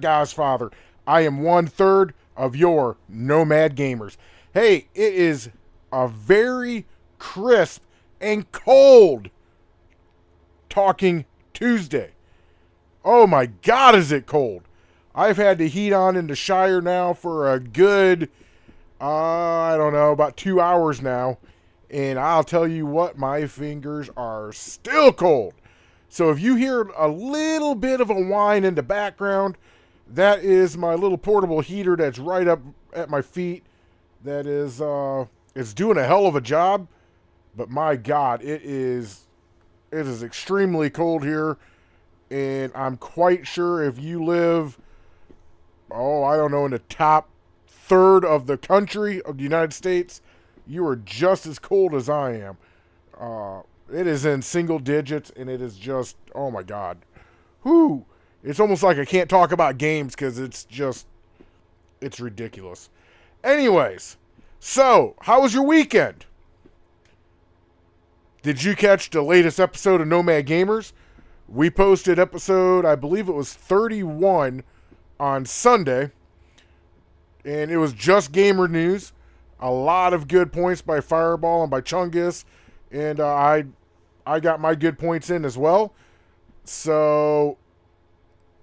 Godfather. I am 1/3 of your Nomad Gamers. Hey, it is a very crisp and cold Talking Tuesday. Oh my God, is it cold? I've had the heat on in the Shire now for a good, I don't know, about 2 hours now. And I'll tell you what, my fingers are still cold. So if you hear a little bit of a whine in the background, that is my little portable heater that's right up at my feet. That is, it's doing a hell of a job. But my God, it is extremely cold here, and I'm quite sure if you live, I don't know, in the top third of the country of the United States, you are just as cold as I am. It is in single digits, and it is just, oh my God. Whew. It's almost like I can't talk about games because it's ridiculous. Anyways, so, how was your weekend? Did you catch the latest episode of Nomad Gamers? We posted episode, I believe it was 31 on Sunday, and it was just gamer news. A lot of good points by Fireball and by Chungus, and I got my good points in as well. So,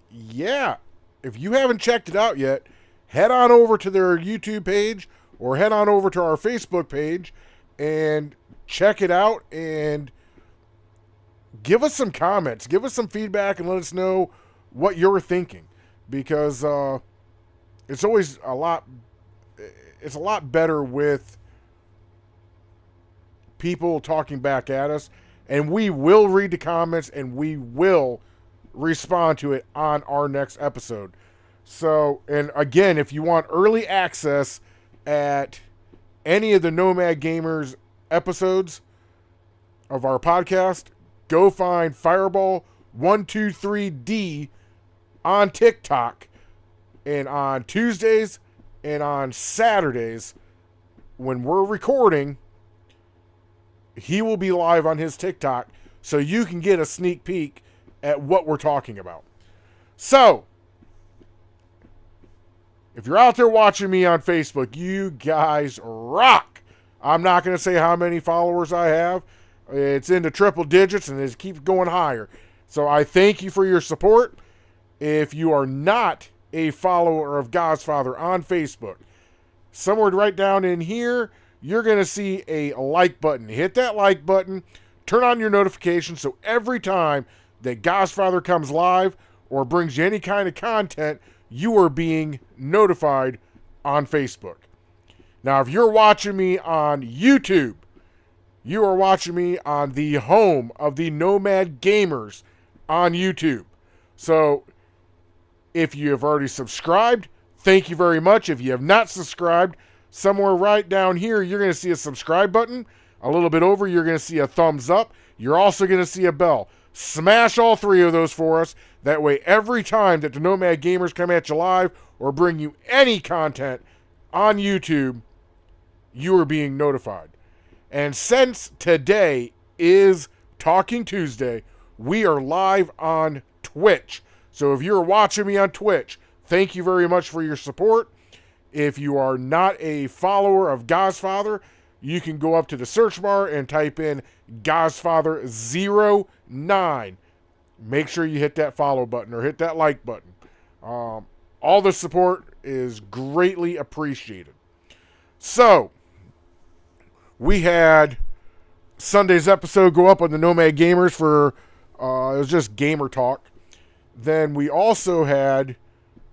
yeah, if you haven't checked it out yet, head on over to their YouTube page or head on over to our Facebook page and check it out and give us some comments, give us some feedback, and let us know what you're thinking, because it's always a lot. It's a lot better with people talking back at us, and we will read the comments and we will respond to it on our next episode. So, and again, if you want early access at any of the Nomad Gamers episodes of our podcast, go find Fireball123D on TikTok, and on Tuesdays and on Saturdays when we're recording, he will be live on his TikTok so you can get a sneak peek at what we're talking about. So, if you're out there watching me on Facebook, you guys rock. I'm not going to say how many followers I have. It's into triple digits and it keeps going higher. So I thank you for your support. If you are not a follower of Godfather on Facebook, somewhere right down in here, you're going to see a like button. Hit that like button. Turn on your notifications so every time that Godfather comes live or brings you any kind of content, you are being notified on Facebook. Now, if you're watching me on YouTube, you are watching me on the home of the Nomad Gamers on YouTube. So, if you have already subscribed, thank you very much. If you have not subscribed, somewhere right down here, you're going to see a subscribe button. A little bit over, you're going to see a thumbs up. You're also going to see a bell. Smash all three of those for us. That way, every time that the Nomad Gamers come at you live or bring you any content on YouTube, you are being notified. And since today is Talking Tuesday, we are live on Twitch. So if you're watching me on Twitch, thank you very much for your support. If you are not a follower of Godfather, you can go up to the search bar and type in Godfather09. Make sure you hit that follow button or hit that like button. All the support is greatly appreciated. So, we had Sunday's episode go up on the Nomad Gamers for, it was just gamer talk. Then we also had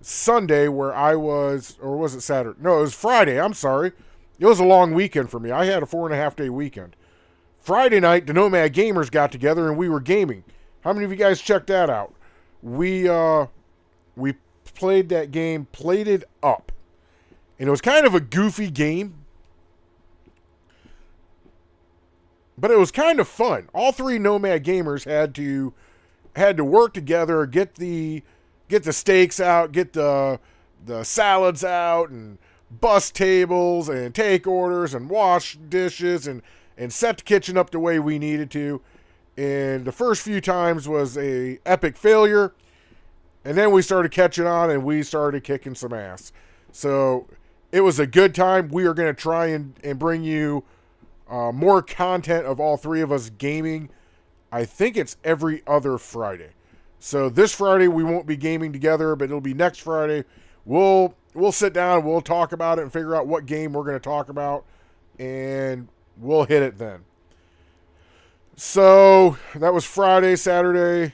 Sunday where I was, or was it Saturday? No, it was Friday. I'm sorry. It was a long weekend for me. I had a 4.5-day weekend. Friday night, the Nomad Gamers got together and we were gaming. How many of you guys checked that out? We played that game, Played It Up. And it was kind of a goofy game, but it was kind of fun. All three Nomad Gamers had to work together, get the steaks out, get the salads out, and bus tables, and take orders, and wash dishes, and set the kitchen up the way we needed to. And the first few times was a epic failure. And then we started catching on and we started kicking some ass. So it was a good time. We are going to try and bring you more content of all three of us gaming. I think it's every other Friday. So this Friday we won't be gaming together, but it'll be next Friday. We'll sit down, we'll talk about it and figure out what game we're going to talk about, and we'll hit it then. So that was Friday. Saturday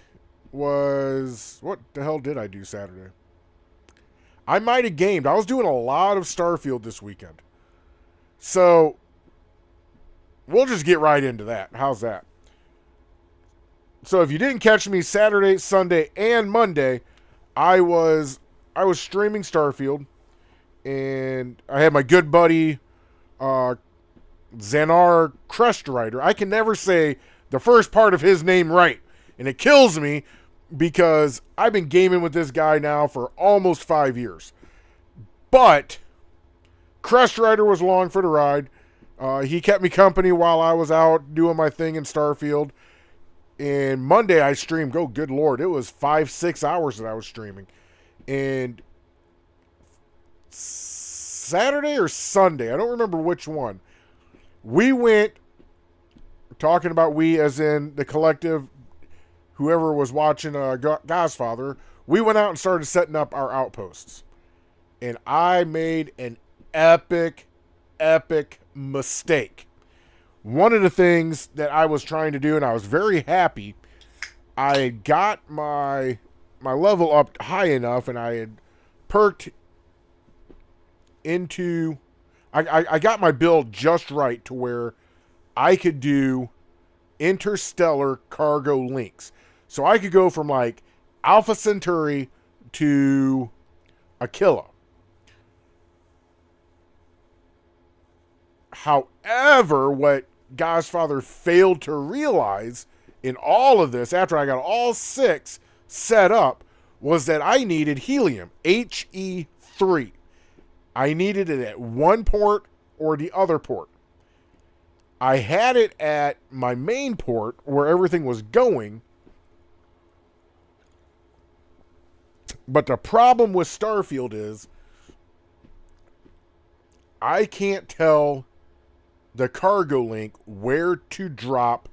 was, what the hell did I do Saturday? I might have gamed. I was doing a lot of Starfield this weekend. So we'll just get right into that. How's that? So if you didn't catch me Saturday, Sunday, and Monday, I was streaming Starfield, and I had my good buddy Xanar Crestwriter. I can never say the first part of his name right, and it kills me because I've been gaming with this guy now for almost 5 years. But Crestwriter was along for the ride. He kept me company while I was out doing my thing in Starfield. And Monday I streamed, oh good lord, it was 5-6 hours that I was streaming. And Saturday or Sunday, I don't remember which one, we went, talking about we as in the collective, whoever was watching Godfather, we went out and started setting up our outposts. And I made an epic mistake. One of the things that I was trying to do, and I was very happy, I got my level up high enough, and I had perked into, I got my build just right to where I could do interstellar cargo links. So I could go from like Alpha Centauri to Aquila. However, what Godfather failed to realize in all of this, after I got all 6 set up, was that I needed helium, HE3. I needed it at one port or the other port. I had it at my main port where everything was going. But the problem with Starfield is I can't tell the cargo link where to drop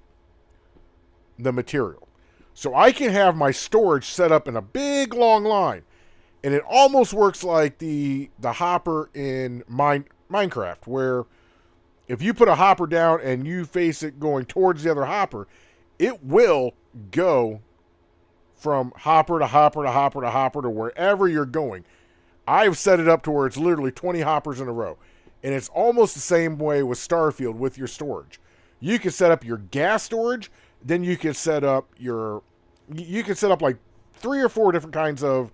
the material. So I can have my storage set up in a big long line. And it almost works like the hopper in Minecraft, where if you put a hopper down and you face it going towards the other hopper, it will go from hopper to hopper to hopper to hopper to wherever you're going. I've set it up to where it's literally 20 hoppers in a row. And it's almost the same way with Starfield with your storage. You can set up your gas storage, then you can set up like 3 or 4 different kinds of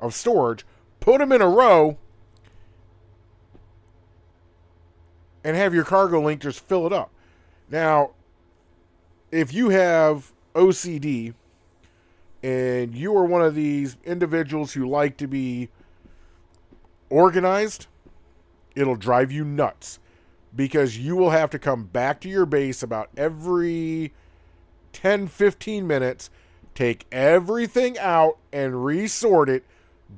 storage, put them in a row, and have your cargo link just fill it up. Now, if you have OCD and you are one of these individuals who like to be organized, it'll drive you nuts because you will have to come back to your base about every 10-15 minutes, take everything out and resort it,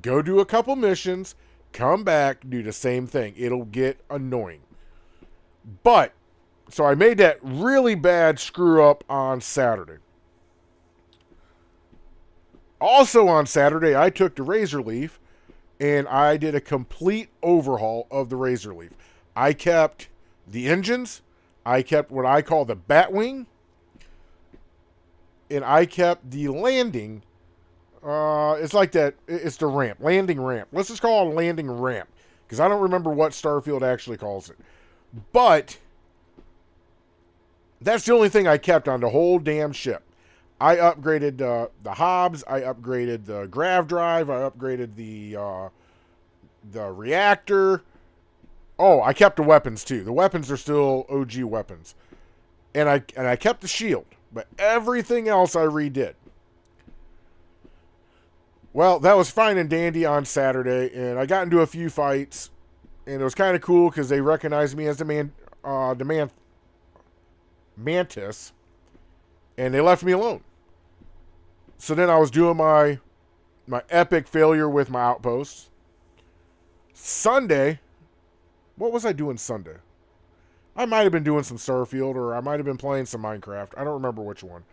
go do a couple missions, come back, do the same thing. It'll get annoying. But, so I made that really bad screw up on Saturday. Also on Saturday, I took the Razor Leaf and I did a complete overhaul of the Razor Leaf. I kept the engines, I kept what I call the Batwing, and I kept the landing. It's like that, it's the ramp, landing ramp. Let's just call it a landing ramp, because I don't remember what Starfield actually calls it. But that's the only thing I kept on the whole damn ship. I upgraded the Hobbs. I upgraded the grav drive. I upgraded the reactor. Oh, I kept the weapons too. The weapons are still OG weapons, and I kept the shield, but everything else I redid. Well, that was fine and dandy on Saturday, and I got into a few fights, and it was kind of cool because they recognized me as the Mantis, and they left me alone. So then I was doing my my epic failure with my outposts. Sunday, what was I doing Sunday? I might have been doing some Starfield, or I might have been playing some Minecraft. I don't remember which one.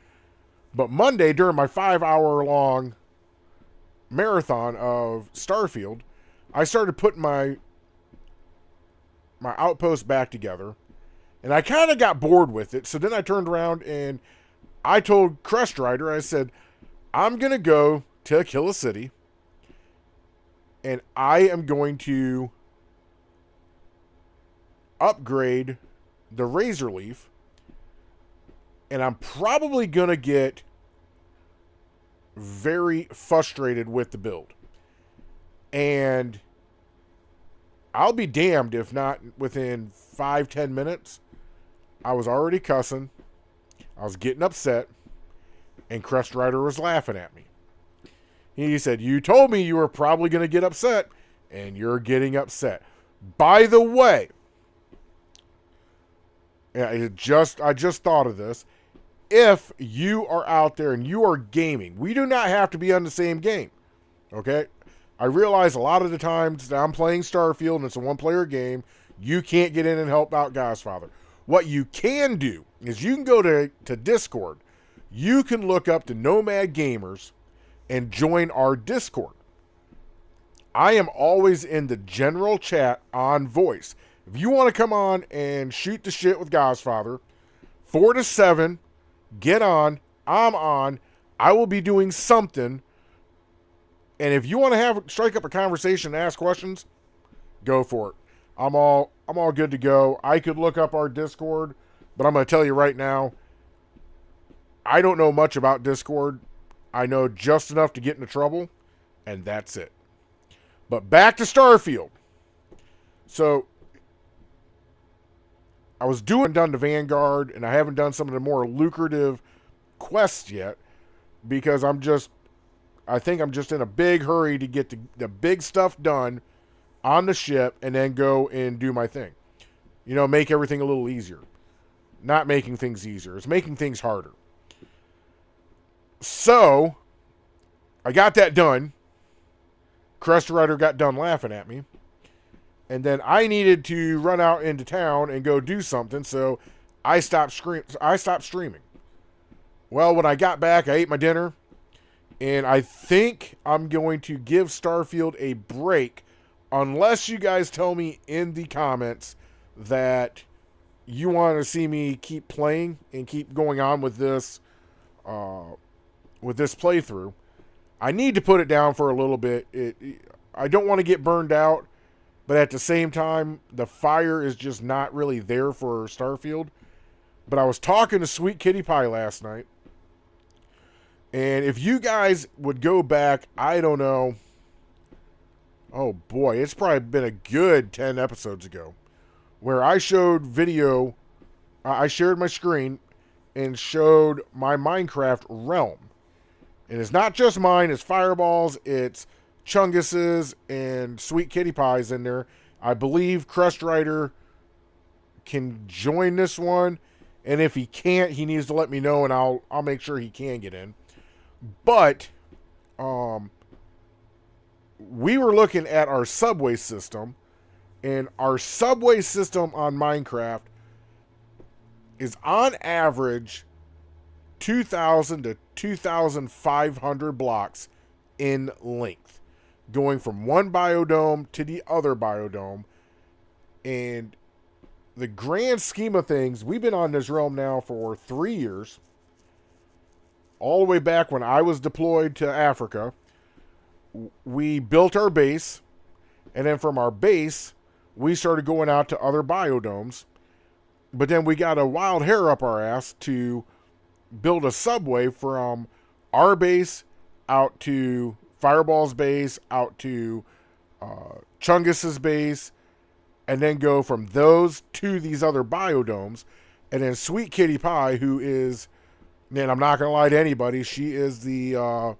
But Monday, during my 5-hour-long marathon of Starfield, I started putting my outpost back together, and I kind of got bored with it. So then I turned around and I told Crest Rider, I said, I'm going to go to Aquila City, and I am going to upgrade the Razor Leaf, and I'm probably going to get very frustrated with the build. And I'll be damned if not within 5-10 minutes, I was already cussing, I was getting upset, and Crest Rider was laughing at me. He said, you told me you were probably going to get upset, and you're getting upset. By the way, I just thought of this. If you are out there and you are gaming, we do not have to be on the same game. Okay? I realize a lot of the times that I'm playing Starfield and it's a one-player game, you can't get in and help out Godfather. What you can do is you can go to Discord. You can look up the Nomad Gamers and join our Discord. I am always in the general chat on voice. If you want to come on and shoot the shit with Godfather, 4 to 7, get on. I'm on. I will be doing something. And if you want to strike up a conversation and ask questions, go for it. I'm all good to go. I could look up our Discord, but I'm going to tell you right now, I don't know much about Discord. I know just enough to get into trouble, and that's it. But back to Starfield. So I was done the Vanguard, and I haven't done some of the more lucrative quests yet because I think I'm just in a big hurry to get the big stuff done on the ship and then go and do my thing. You know, make everything a little easier. Not making things easier. It's making things harder. So, I got that done. Crest Rider got done laughing at me. And then I needed to run out into town and go do something, so I stopped streaming. Well, when I got back, I ate my dinner, and I think I'm going to give Starfield a break unless you guys tell me in the comments that you want to see me keep playing and keep going on with this playthrough. I need to put it down for a little bit. I don't want to get burned out. But at the same time, the fire is just not really there for Starfield. But I was talking to Sweet Kitty Pie last night. And if you guys would go back, I don't know. Oh boy, it's probably been a good 10 episodes ago. Where I showed video. I shared my screen and showed my Minecraft realm. And it's not just mine, it's Fireball's, it's Chungus's, and Sweet Kitty Pie's in there. I believe Crest Rider can join this one, and if he can't, he needs to let me know, and I'll make sure he can get in. But we were looking at our subway system, and our subway system on Minecraft is on average 2,000 to 2,500 blocks in length, going from one biodome to the other biodome. And the grand scheme of things, we've been on this realm now for 3 years, all the way back when I was deployed to Africa. We built our base, and then from our base, we started going out to other biodomes. But then we got a wild hair up our ass to build a subway from our base out to Fireball's base, out to Chungus's base, and then go from those to these other biodomes. And then Sweet Kitty Pie, who is, man, I'm not going to lie to anybody, she is the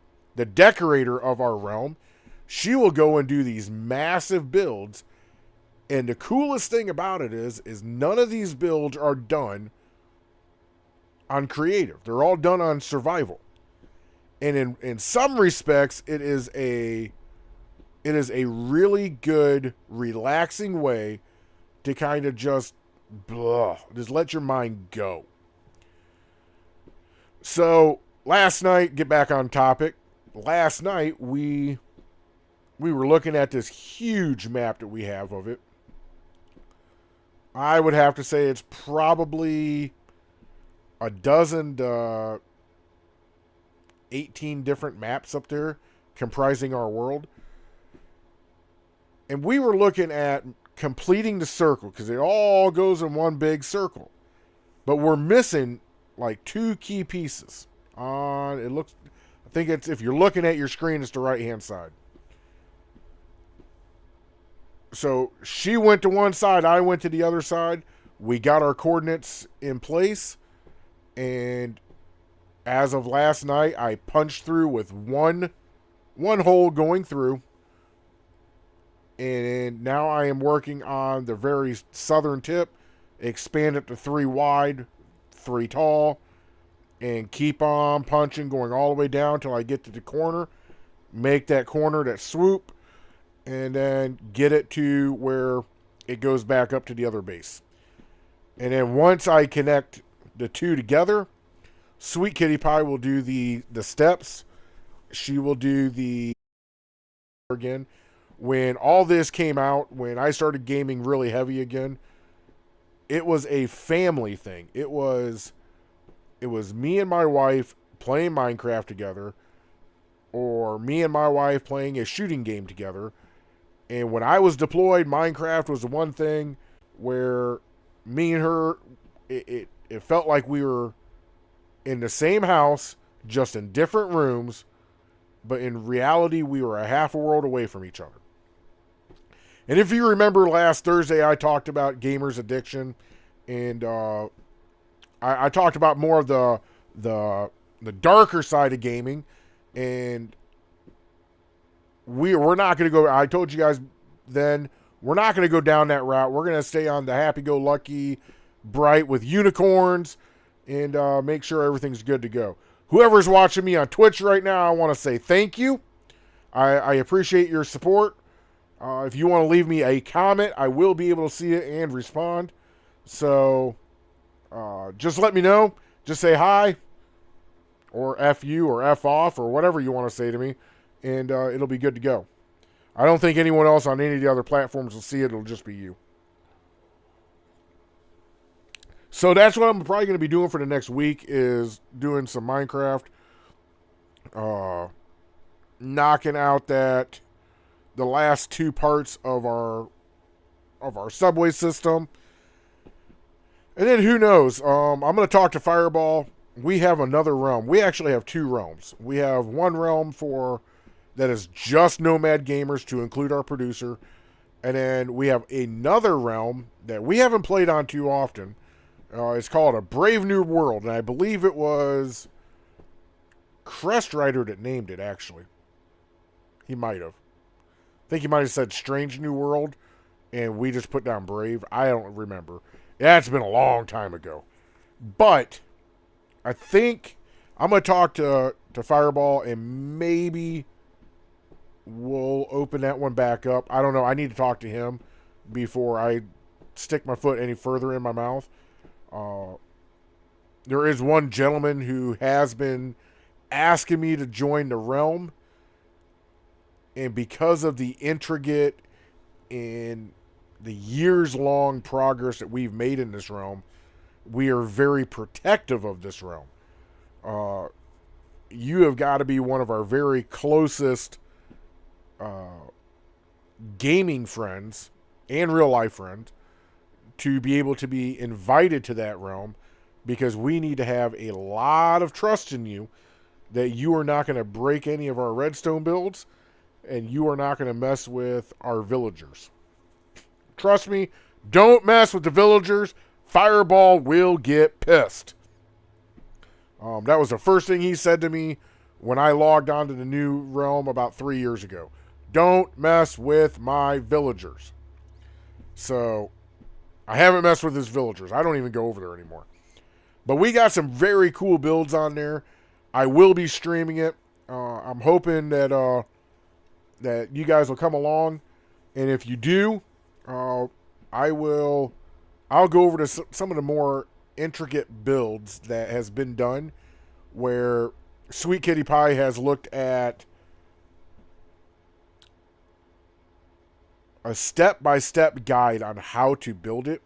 decorator of our realm. She will go and do these massive builds. And the coolest thing about it is none of these builds are done on creative. They're all done on survival. And in some respects, it is a really good, relaxing way to kind of just let your mind go. So last night, get back on topic. Last night we were looking at this huge map that we have of it. I would have to say it's probably a dozen to 18 different maps up there comprising our world. And we were looking at completing the circle because it all goes in one big circle. But we're missing like two key pieces. I think it's, if you're looking at your screen, it's the right hand side. So she went to one side, I went to the other side. We got our coordinates in place. And as of last night, I punched through with one hole going through. And now I am working on the very southern tip, expand it to 3 wide, 3 tall, and keep on punching, going all the way down until I get to the corner, make that corner, that swoop, and then get it to where it goes back up to the other base. And then once I connect the two together, Sweet Kitty Pie will do the steps. She will do the again. When all this came out, when I started gaming really heavy again, it was a family thing. It was me and my wife playing Minecraft together, or me and my wife playing a shooting game together. And when I was deployed, Minecraft was the one thing where me and her, it felt like we were in the same house, just in different rooms, but in reality, we were a half a world away from each other. And if you remember last Thursday, I talked about gamers' addiction, and I talked about more of the darker side of gaming, and we're not going to go. I told you guys then, we're not going to go down that route. We're going to stay on the happy-go-lucky, bright with unicorns, and make sure everything's good to go. Whoever's watching me on Twitch right now, I want to say thank you. I appreciate your support. If you want to leave me a comment, I will be able to see it and respond. So just let me know. Just say hi, or F you, or F off, or whatever you want to say to me, and it'll be good to go. I don't think anyone else on any of the other platforms will see it. It'll just be you. So that's what I'm probably going to be doing for the next week, is doing some Minecraft. Knocking out the last 2 parts of our subway system. And then who knows? I'm going to talk to Fireball. We have another realm. We actually have 2 realms. We have one realm that is just Nomad Gamers, to include our producer. And then we have another realm that we haven't played on too often. It's called A Brave New World. And I believe it was Crest Rider that named it, actually. He might have. I think he might have said Strange New World, and we just put down Brave. I don't remember. That's been a long time ago. But I think I'm going to talk to Fireball, and maybe we'll open that one back up. I don't know. I need to talk to him before I stick my foot any further in my mouth. There is one gentleman who has been asking me to join the realm. And because of the intricate and the years-long progress that we've made in this realm, we are very protective of this realm. You have got to be one of our very closest gaming friends and real-life friends to be able to be invited to that realm, because we need to have a lot of trust in you that you are not going to break any of our redstone builds, and you are not going to mess with our villagers. Trust me, don't mess with the villagers. Fireball will get pissed. That was the first thing he said to me when I logged onto the new realm about 3 years ago. Don't mess with my villagers. So I haven't messed with his villagers. I don't even go over there anymore. But we got some very cool builds on there. I will be streaming it. I'm hoping that that you guys will come along, and if you do, I will. I'll go over to some of the more intricate builds that has been done, where Sweet Kitty Pie has looked at a step-by-step guide on how to build it.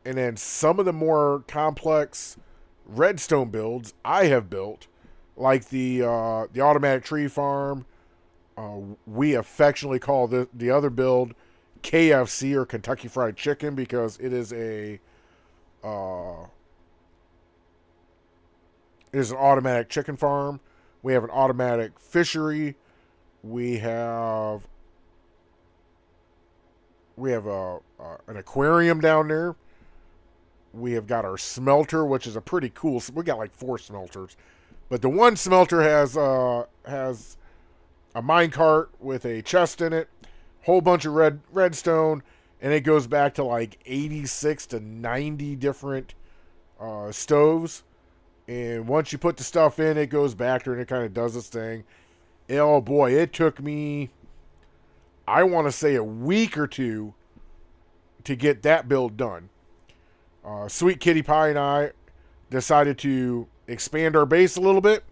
And then some of the more complex redstone builds I have built, like the automatic tree farm. We affectionately call the other build KFC, or Kentucky Fried Chicken, because it is a it is an automatic chicken farm. We have an automatic fishery. We have an aquarium down there. We have got our smelter, which is a pretty cool. We got like 4 smelters, but the one smelter has a minecart with a chest in it, whole bunch of redstone, and it goes back to like 86 to 90 different stoves. And once you put the stuff in, it goes back there and it kind of does its thing. And oh boy, it took me, I want to say, a week or 2 to get that build done. Sweet Kitty Pie and I decided to expand our base a little bit,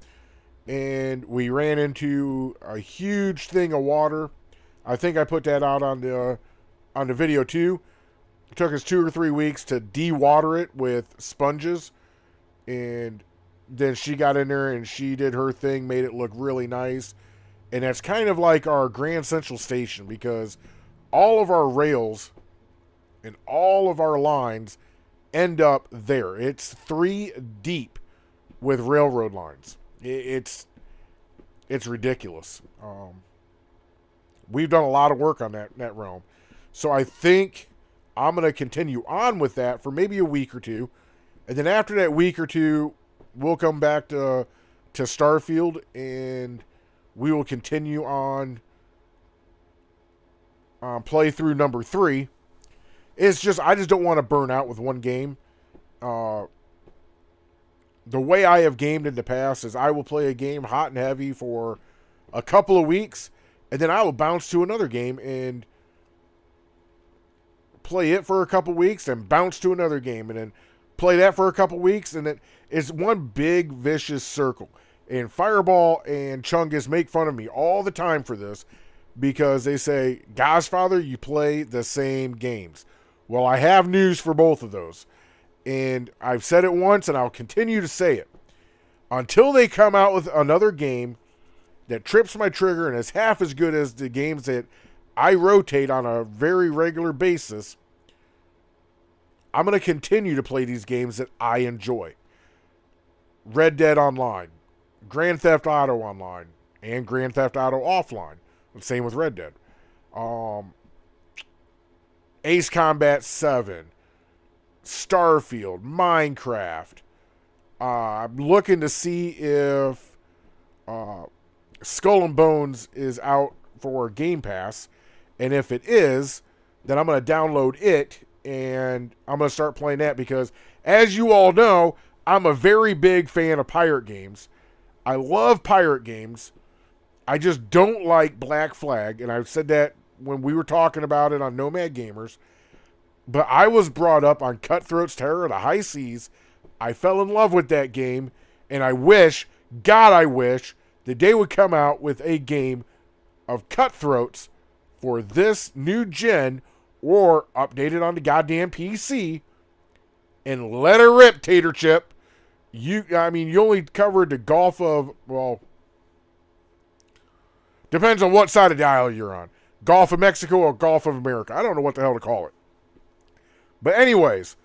and we ran into a huge thing of water. I think I put that out on the video too. It took us 2 or 3 weeks to de-water it with sponges, and then she got in there and she did her thing, made it look really nice. And that's kind of like our Grand Central Station, because all of our rails and all of our lines end up there. It's 3 deep with railroad lines. It's ridiculous. We've done a lot of work on that realm. So I think I'm going to continue on with that for maybe a week or 2. And then after that week or 2, we'll come back to Starfield, and we will continue on playthrough number 3. It's just, I just don't want to burn out with one game. The way I have gamed in the past is I will play a game hot and heavy for a couple of weeks, and then I will bounce to another game and play it for a couple of weeks, and bounce to another game, and then play that for a couple of weeks, and it's one big vicious circle. And Fireball and Chungus make fun of me all the time for this, because they say, Godfather, you play the same games. Well, I have news for both of those. And I've said it once, and I'll continue to say it. Until they come out with another game that trips my trigger and is half as good as the games that I rotate on a very regular basis, I'm going to continue to play these games that I enjoy. Red Dead Online, Grand Theft Auto Online, and Grand Theft Auto Offline. Same with Red Dead. Ace Combat 7, Starfield, Minecraft. I'm looking to see if Skull and Bones is out for Game Pass. And if it is, then I'm going to download it, and I'm going to start playing that, because, as you all know, I'm a very big fan of pirate games. I love pirate games. I just don't like Black Flag, and I've said that when we were talking about it on Nomad Gamers. But I was brought up on Cutthroat's Terror of the High Seas. I fell in love with that game, and I wish, God I wish, that they would come out with a game of Cutthroats for this new gen, or update it on the goddamn PC, and let it rip, Tater Chip. You only covered the Gulf of, well, depends on what side of the aisle you're on. Gulf of Mexico or Gulf of America. I don't know what the hell to call it. But anyways,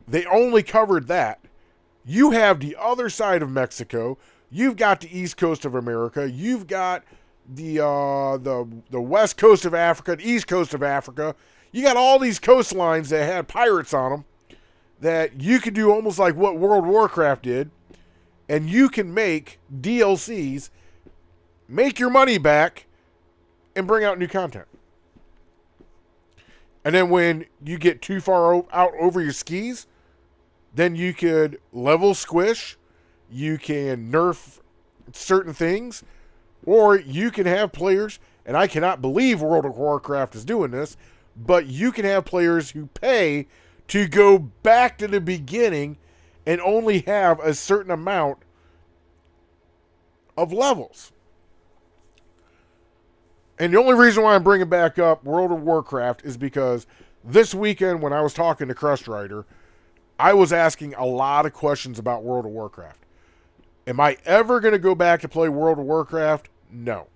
they only covered that. You have the other side of Mexico. You've got the east coast of America. You've got the west coast of Africa, the east coast of Africa. You got all these coastlines that had pirates on them that you could do almost like what World of Warcraft did, and you can make DLCs, make your money back, and bring out new content. And then when you get too far out over your skis, then you could level Squish, You can nerf certain things, or you can have players, and I cannot believe World of Warcraft is doing this, but you can have players who pay to go back to the beginning and only have a certain amount of levels. And the only reason why I'm bringing back up World of Warcraft is because this weekend when I was talking to Crust Rider, I was asking a lot of questions about World of Warcraft. Am I ever going to go back to play World of Warcraft? No.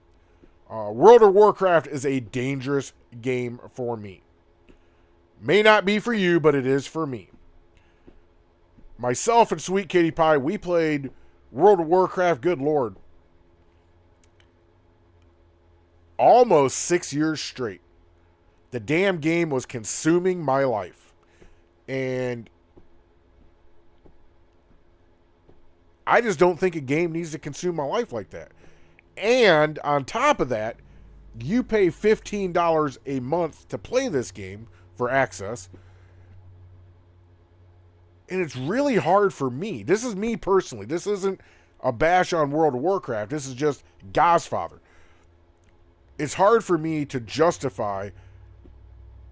World of Warcraft is a dangerous game for me. May not be for you, but it is for me. Myself and Sweet Katie Pie, we played World of Warcraft, good lord, almost 6 years straight. The damn game was consuming my life. And I just don't think a game needs to consume my life like that. And on top of that, you pay $15 a month to play this game for access. And it's really hard for me. This is me personally. This isn't a bash on World of Warcraft. This is just Godfather. It's hard for me to justify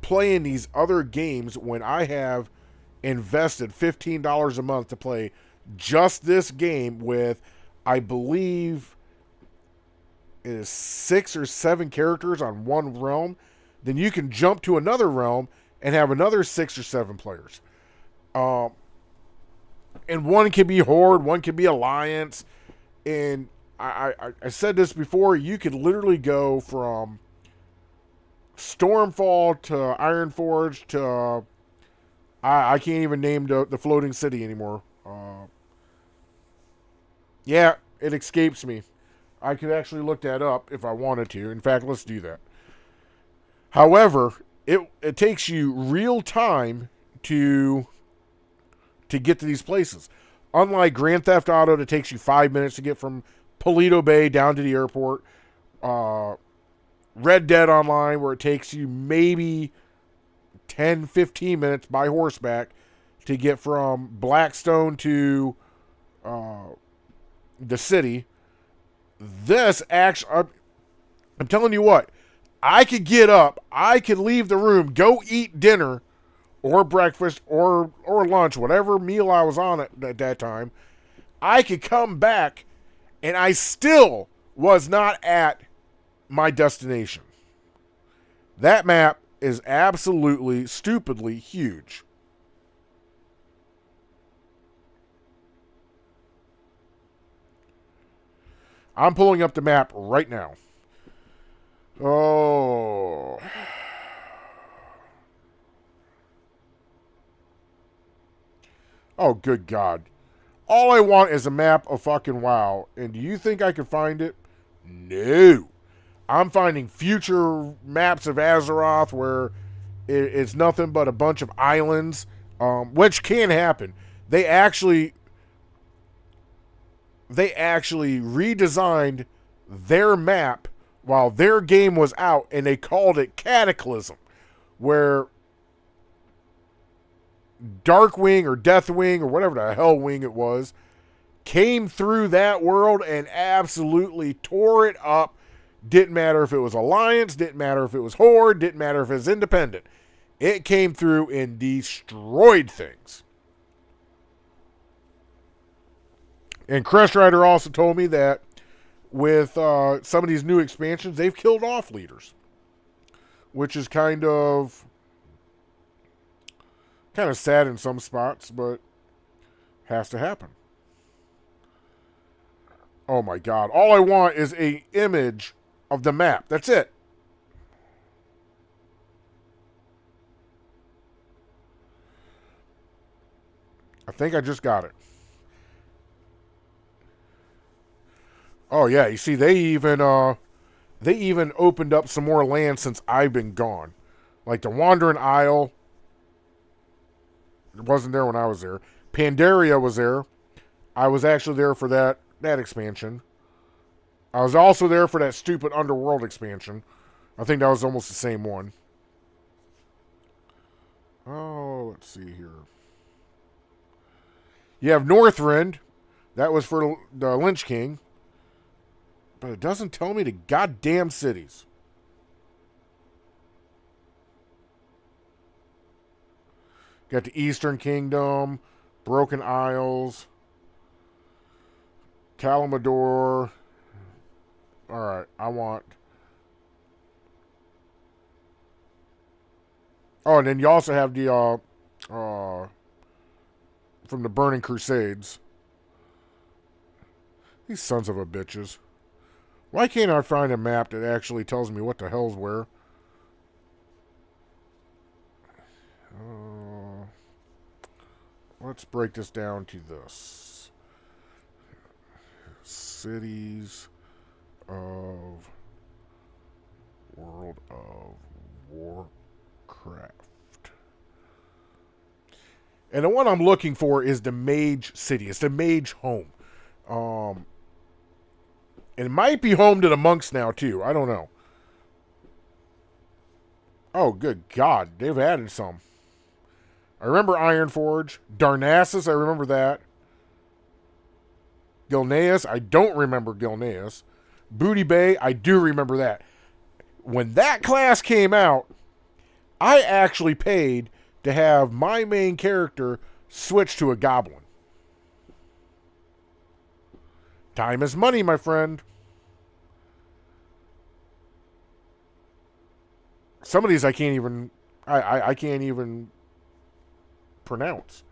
playing these other games when I have invested $15 a month to play just this game with, I believe, it is 6 or 7 characters on one realm. Then you can jump to another realm and have another 6 or 7 players. And one can be Horde, one can be Alliance. And I said this before, you could literally go from Stormfall to Ironforge to... I can't even name the floating city anymore. Yeah, it escapes me. I could actually look that up if I wanted to. In fact, let's do that. However, it takes you real time to get to these places. Unlike Grand Theft Auto, that takes you 5 minutes to get from Paleto Bay down to the airport. Red Dead Online, where it takes you maybe 10, 15 minutes by horseback to get from Blackstone to the city. This actually, I'm telling you what, I could get up, I could leave the room, go eat dinner or breakfast or lunch, whatever meal I was on at that time. I could come back and I still was not at my destination. That map is absolutely, stupidly huge. I'm pulling up the map right now. Oh. Oh, good God. All I want is a map of fucking WoW. And do you think I can find it? No. I'm finding future maps of Azeroth where it's nothing but a bunch of islands, which can happen. They actually redesigned their map while their game was out, and they called it Cataclysm, where Darkwing or Deathwing or whatever the hell wing it was came through that world and absolutely tore it up. Didn't matter if it was Alliance, didn't matter if it was Horde, didn't matter if it was Independent. It came through and destroyed things. And Crest Rider also told me that with some of these new expansions, they've killed off leaders, which is kind of sad in some spots, but has to happen. Oh my God. All I want is an image of the map. That's it. I think I just got it. Oh yeah, you see, they even opened up some more land since I've been gone. Like the Wandering Isle. It wasn't there when I was there. Pandaria was there. I was actually there for that expansion. I was also there for that stupid Underworld expansion. I think that was almost the same one. Oh, let's see here. You have Northrend, That was for the Lynch King. But it doesn't tell me the goddamn cities. Got the Eastern Kingdom, Broken Isles, Kalamador. Alright, I want... Oh, and then you also have the, from the Burning Crusades. These sons of a bitches. Why can't I find a map that actually tells me what the hell's where? Let's break this down to this. Cities of World of Warcraft. And the one I'm looking for is the Mage City. It's the Mage home. It might be home to the monks now, too. I don't know. Oh, good God. They've added some. I remember Ironforge. Darnassus, I remember that. Gilneas, I don't remember Gilneas. Booty Bay, I do remember that. When that class came out, I actually paid to have my main character switch to a goblin. Time is money, my friend. Some of these I can't even pronounce.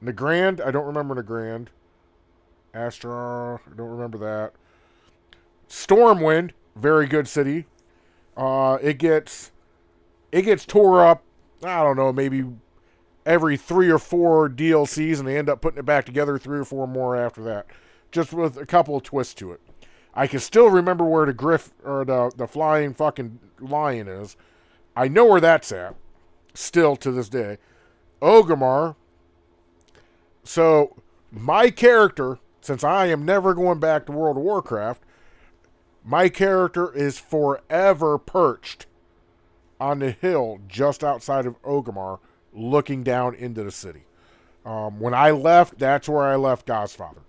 Nagrand, I don't remember Nagrand. Astra, I don't remember that. Stormwind, very good city. It gets tore up, I don't know, maybe every 3 or 4 DLCs, and they end up putting it back together 3 or 4 more after that. Just with a couple of twists to it. I can still remember where the griff or the flying fucking lion is. I know where that's at. Still to this day. Orgrimmar. So my character, since I am never going back to World of Warcraft, my character is forever perched on the hill just outside of Orgrimmar, looking down into the city. When I left, that's where I left Godfather.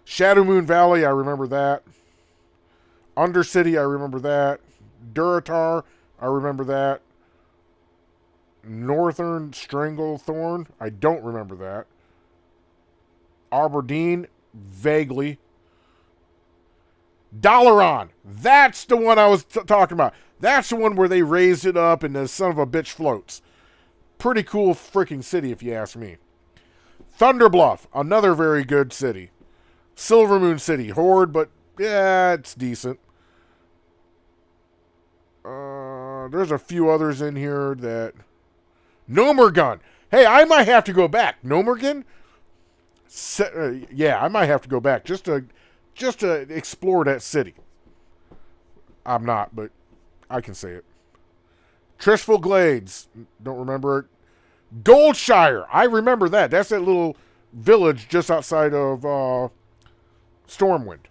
Shadowmoon Valley, I remember that. Undercity, I remember that. Durotar, I remember that. Northern Stranglethorn, I don't remember that. Aberdeen, vaguely. Dalaran, that's the one I was talking about. That's the one where they raised it up and the son of a bitch floats. Pretty cool freaking city, if you ask me. Thunderbluff, another very good city. Silvermoon City, Horde, but yeah, it's decent. There's a few others in here that... Nomergun. Hey, I might have to go back. Nomergun? Yeah, I might have to go back just to explore that city. I'm not, but I can say it. Trishful Glades. Don't remember it. Goldshire. I remember that. That's that little village just outside of Stormwind.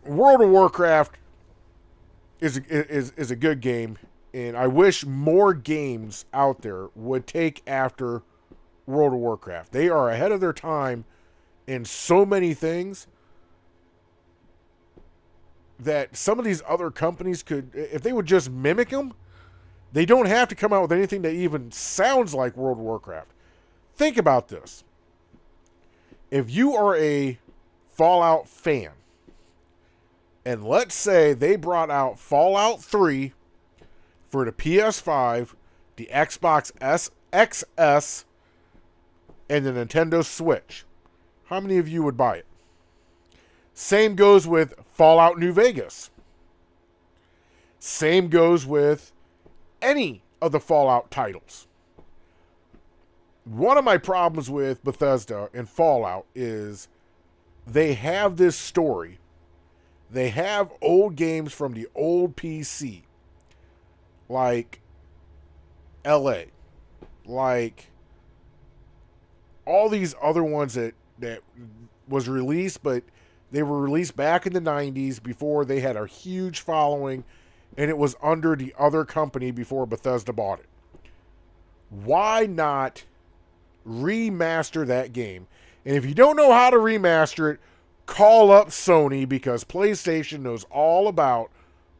World of Warcraft is a good game, and I wish more games out there would take after World of Warcraft. They are ahead of their time in so many things that some of these other companies could, if they would just mimic them, they don't have to come out with anything that even sounds like World of Warcraft. Think about this. If you are a Fallout fan, and let's say they brought out Fallout 3 for the PS5, the Xbox XS, and the Nintendo Switch, how many of you would buy it? Same goes with Fallout New Vegas. Same goes with any of the Fallout titles. One of my problems with Bethesda and Fallout is they have this story. They have old games from the old PC, like LA, like all these other ones that was released, but they were released back in the 90s before they had a huge following, and it was under the other company before Bethesda bought it. Why not remaster that game. And if you don't know how to remaster it, call up Sony, because PlayStation knows all about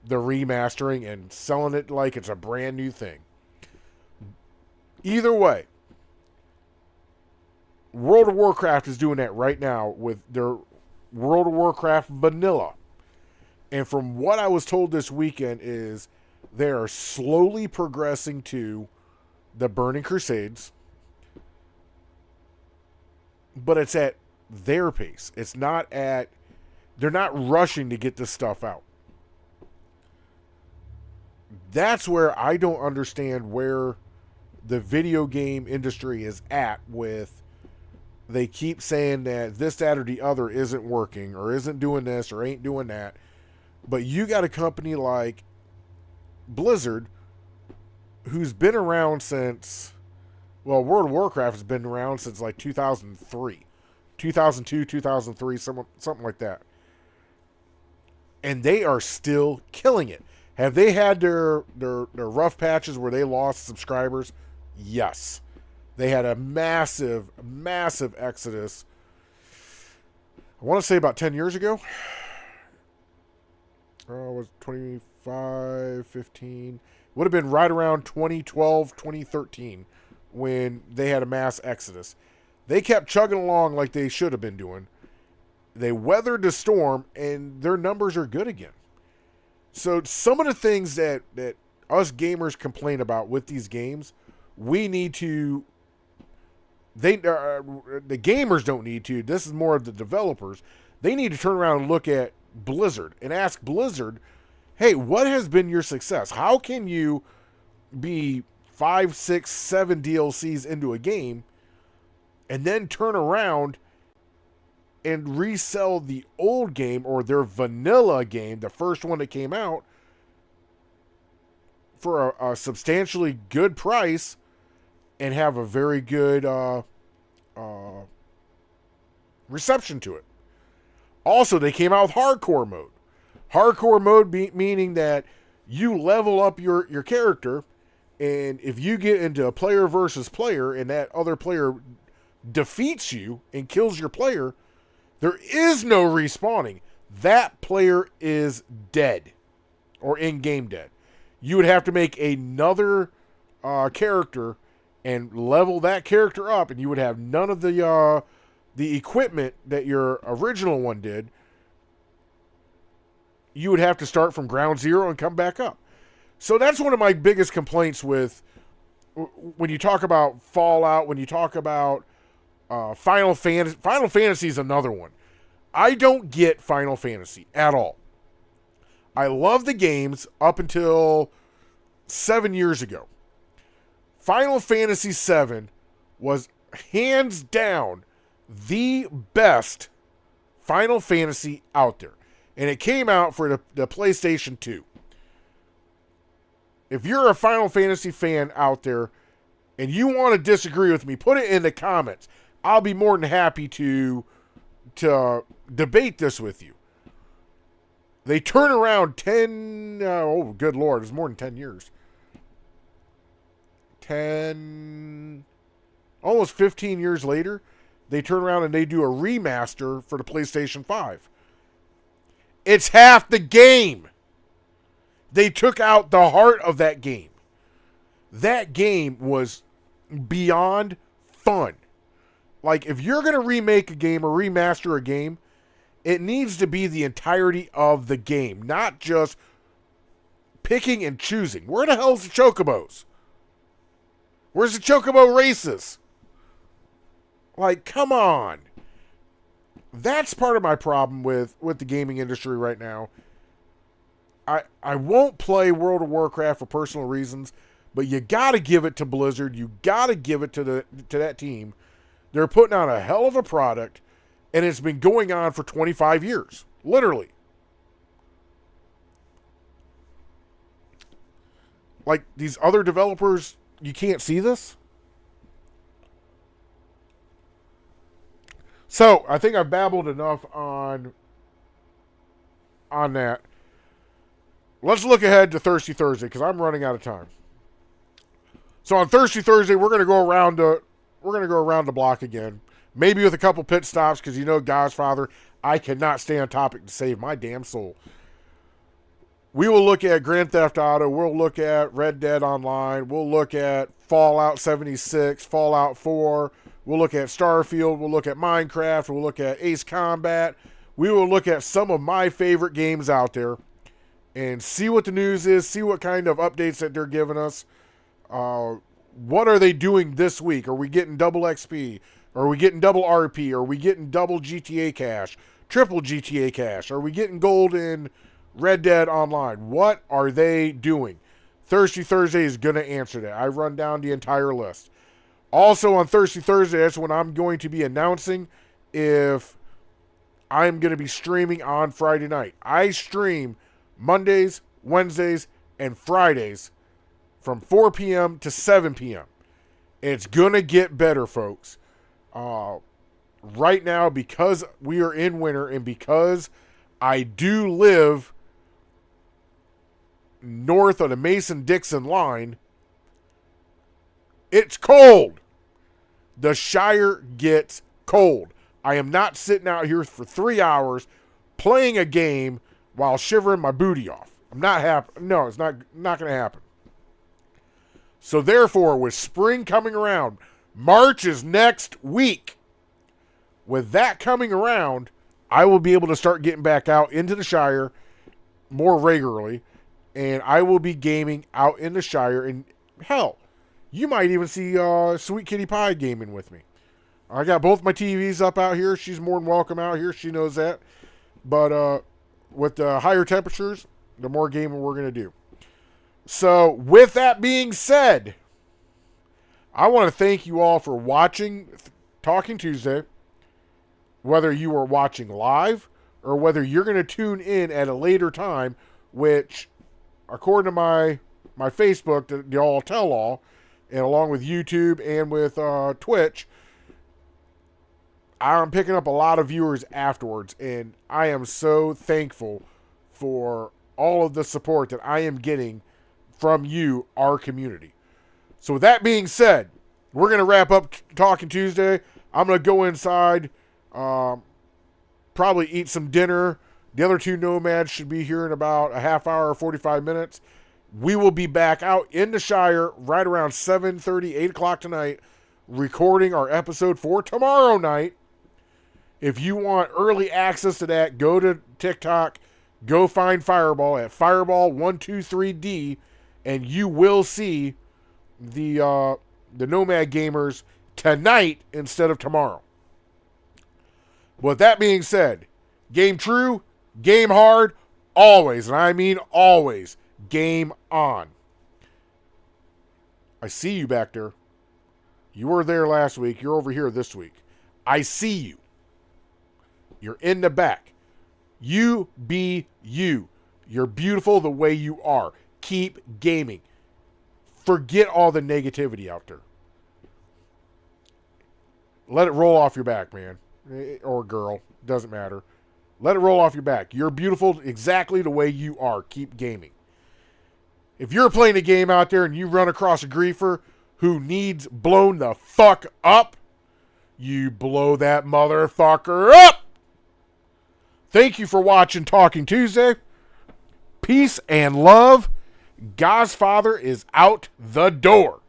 the remastering and selling it like it's a brand new thing. Either way, World of Warcraft is doing that right now with their World of Warcraft Vanilla. And from what I was told this weekend is they are slowly progressing to the Burning Crusades, but it's at their pace. It's not at, they're not rushing to get this stuff out. That's where I don't understand where the video game industry is at with, they keep saying that this, that, or the other isn't working, or isn't doing this, or ain't doing that. But you got a company like Blizzard, who's been around since, well, World of Warcraft has been around since like 2003. 2002, 2003, something like that. And they are still killing it. Have they had their rough patches where they lost subscribers? Yes. They had a massive, massive exodus. I want to say about 10 years ago. It was 25, 15. Would have been right around 2012, 2013 when they had a mass exodus. They kept chugging along like they should have been doing. They weathered the storm, and their numbers are good again. So some of the things that us gamers complain about with these games, we need to... the gamers don't need to. This is more of the developers. They need to turn around and look at Blizzard and ask Blizzard, hey, what has been your success? How can you be 5, 6, 7 DLCs into a game and then turn around and resell the old game or their vanilla game, the first one that came out, for a substantially good price and have a very good reception to it? Also, they came out with hardcore mode. Hardcore mode meaning that you level up your character, and if you get into a player versus player and that other player defeats you and kills your player, there is no respawning. That player is dead, or in-game dead. You would have to make another character and level that character up, and you would have none of the equipment that your original one did. You would have to start from ground zero and come back up. So that's one of my biggest complaints with when you talk about Fallout, when you talk about Final Fantasy. Final Fantasy is another one. I don't get Final Fantasy at all. I love the games up until 7 years ago. Final Fantasy VII was hands down the best Final Fantasy out there. And it came out for the PlayStation 2. If you're a Final Fantasy fan out there and you want to disagree with me, put it in the comments. I'll be more than happy to debate this with you. They turn around oh, good Lord, it's more than 10 years. Almost 15 years later, they turn around and they do a remaster for the PlayStation 5. It's half the game. They took out the heart of that game. That game was beyond fun. Like, if you're going to remake a game or remaster a game, it needs to be the entirety of the game, not just picking and choosing. Where the hell's the Chocobos? Where's the Chocobo races? Like, come on. That's part of my problem with the gaming industry right now. I won't play World of Warcraft for personal reasons, but you got to give it to Blizzard. You got to give it to that team. They're putting out a hell of a product, and it's been going on for 25 years, literally. Like, these other developers, you can't see this? So, I think I've babbled enough on that. Let's look ahead to Thirsty Thursday, because I'm running out of time. So on Thirsty Thursday, we're going to go around we're going to go around the block again. Maybe with a couple pit stops because you know Godfather, I cannot stay on topic to save my damn soul. We will look at Grand Theft Auto. We'll look at Red Dead Online. We'll look at Fallout 76, Fallout 4. We'll look at Starfield. We'll look at Minecraft. We'll look at Ace Combat. We will look at some of my favorite games out there and see what the news is, see what kind of updates that they're giving us. What are they doing this week? Are we getting double XP? Are we getting double RP? Are we getting double GTA cash? Triple GTA cash? Are we getting gold in Red Dead Online? What are they doing? Thirsty Thursday is going to answer that. I run down the entire list. Also on Thirsty Thursday, that's when I'm going to be announcing if I'm going to be streaming on Friday night. I stream Mondays, Wednesdays, and Fridays from 4 p.m. to 7 p.m. It's going to get better, folks. Right now, because we are in winter and because I do live north of the Mason-Dixon line, it's cold. The Shire gets cold. I am not sitting out here for 3 hours playing a game while shivering my booty off. I'm not happy. No, it's not going to happen. So therefore, with spring coming around, March is next week. With that coming around, I will be able to start getting back out into the Shire more regularly, and I will be gaming out in the Shire. And hell, you might even see Sweet Kitty Pie gaming with me. I got both my TVs up out here. She's more than welcome out here. She knows that. But with the higher temperatures, the more gaming we're going to do. So with that being said, I want to thank you all for watching Talking Tuesday. Whether you are watching live or whether you're going to tune in at a later time, which, according to my Facebook, the All Tell All, and along with YouTube and with Twitch, I'm picking up a lot of viewers afterwards, and I am so thankful for all of the support that I am getting from you, our community. So with that being said, we're going to wrap up Talking Tuesday. I'm going to go inside, probably eat some dinner. The other two nomads should be here in about a half hour or 45 minutes. We will be back out in the Shire right around 7:30, 8 o'clock tonight, recording our episode for tomorrow night. If you want early access to that, go to TikTok, go find Fireball at Fireball123D, and you will see the Nomad Gamers tonight instead of tomorrow. With that being said, game true, game hard, always, and I mean always, game on. I see you back there. You were there last week. You're over here this week. I see you. You're in the back. You be you. You're beautiful the way you are. Keep gaming. Forget all the negativity out there. Let it roll off your back, man. Or girl. Doesn't matter. Let it roll off your back. You're beautiful exactly the way you are. Keep gaming. If you're playing a game out there and you run across a griefer who needs blown the fuck up, you blow that motherfucker up. Thank you for watching Talking Tuesday. Peace and love. God's Father is out the door.